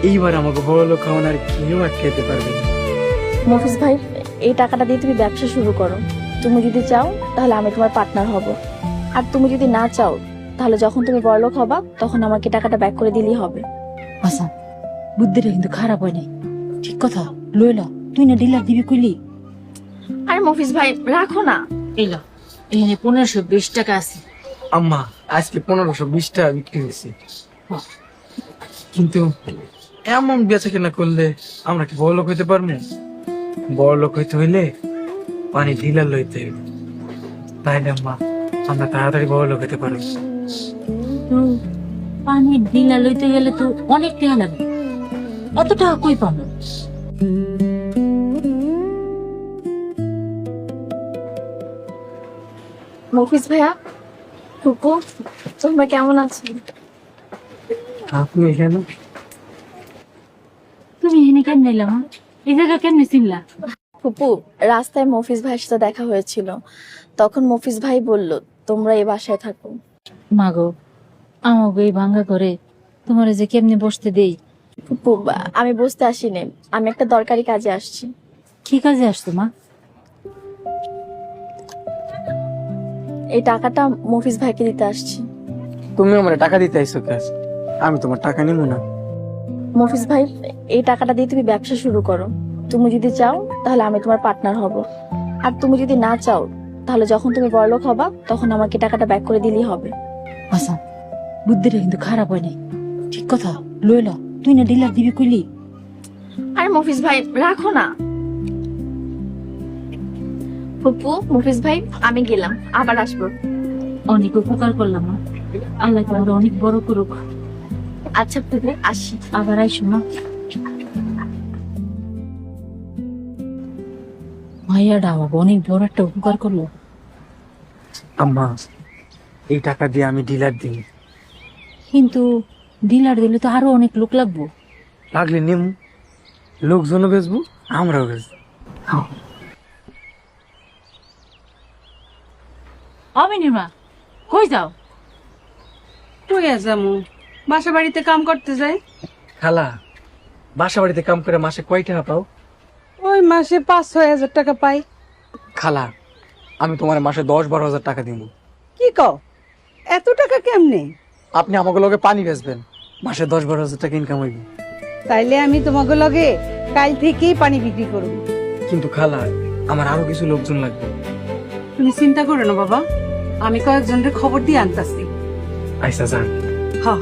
এইবার আমাকে বড় লোক হওয়ার আর কেউ আটকাইতে পারবে না। মফিজ ভাই, এই টাকাটা দিয়ে তুমি ব্যবসা শুরু করো। তুমি যদি চাও তাহলে আমি তোমার পার্টনার হব, আর তুমি যদি না চাও তাহলে যখন তুমি বড়লোক হবা তখন আমাকে টাকাটা ব্যাক করে দিলেই হবে। আচ্ছা, বুদ্ধিটা কিন্তু খারাপ হয় নাই। ঠিক কথা, লইলা তুই না ডিলার দিবি কইলি। আরে মফিজ ভাই রাখো না। এইলা এখানে 1520 টাকা আছে। আম্মা, আজকে 1520 টাকা বিক্রি হয়েছে, কিন্তু এমন বেচা কেনা করলে আমরা কি বড় লোক হইতে পারবো? বড় লোক হইতে হইলে পানি ঢিলা লইতে হইবে, তাই না আম্মা? আমরা তাড়াতাড়ি বড় লোক হইতে পারবো। তো পানি ডিলা লইতে গেলে তো অনেক টাকা লাগবে, এত টাকা কই পাবো? মফিজ ভাইয়া, ফুপু, তোমরা কেমন আছো? আপনি এখানে? তুমি এখানে কেন নিলাম? এই জায়গা কেমনে চিনলা? ফুপু, রাস্তায় মফিজ ভাইয়ের সাথে দেখা হয়েছিল, তখন মফিজ ভাই বলল তোমরা এই বাসায় থাকো। মাগো, আমাকে এই ভাঙ্গা করে তোমার যে কেমনে বসতে দেই। ফুপু, আমি বসতে আসিনি, আমি একটা দরকারি কাজে আসছি। কি কাজে আসতো মা? এই টাকাটা মফিজ ভাইকে দিতে আসছি। তুমি আমার টাকা দিতে আইসো কাজ, আমি তোমার টাকা নিব না। মফিজ ভাই, এই টাকাটা দিয়ে তুমি ব্যবসা শুরু করো। তুমি যদি চাও তাহলে আমি তোমার পার্টনার হব, আর তুমি যদি না চাও তাহলে যখন তুমি বড়লোক হবা তখন আমাকে টাকাটা ব্যাক করে দিলেই হবে। আচ্ছা, বুদ্ধিটা কিন্তু খারাপ হয় নাই। ঠিক কথা, লইলা তুই না ডিলার দিবি কইলি। আরে মফিজ ভাই রাখো না। ফুপু, মফিজ ভাই, আমি গেলাম, আবার আসবো। অনেক উপকার করলাম মা, আল্লাহ তোমার অনেক বড় করুক। আচ্ছা ফুপু, আসি। আবার আইসো মা। মাইয়াটা আমাকে অনেক বড় একটা উপকার করলো। আম্মা, এই টাকা দিয়ে আমি ডিলার দিই, কিন্তু ডিলার দিলে তো আরো অনেক লোক লাগবো। লাগলে নিম, লোকজনও বেচবো, আমরাও বেচবো। অবিনিমা, কই যাও? কই যামু? বাসা বাড়িতে কাম করতে যাই। খালা, বাসা বাড়িতে কাম করে মাসে কয় টাকা পাও? ওই মাসে 5-6 হাজার টাকা পাই। খালা, আমি তোমার মাসে 10-12 হাজার টাকা দিব। কি কও, এত টাকা কেমনে? আপনি আমাকে লগে পানি বেচবেন, মাসে 10-12 হাজার টাকা ইনকাম হইব। তাইলে আমি তোমাকে লগে কাল থেকেই পানি বিক্রি করব। কিন্তু খালা, আমার আরো কিছু লোকজন লাগবে। তুমি চিন্তা করো না বাবা, আমি কয়েকজনের খবর দিয়ে আনতাছি। আইসা যান। হ্যাঁ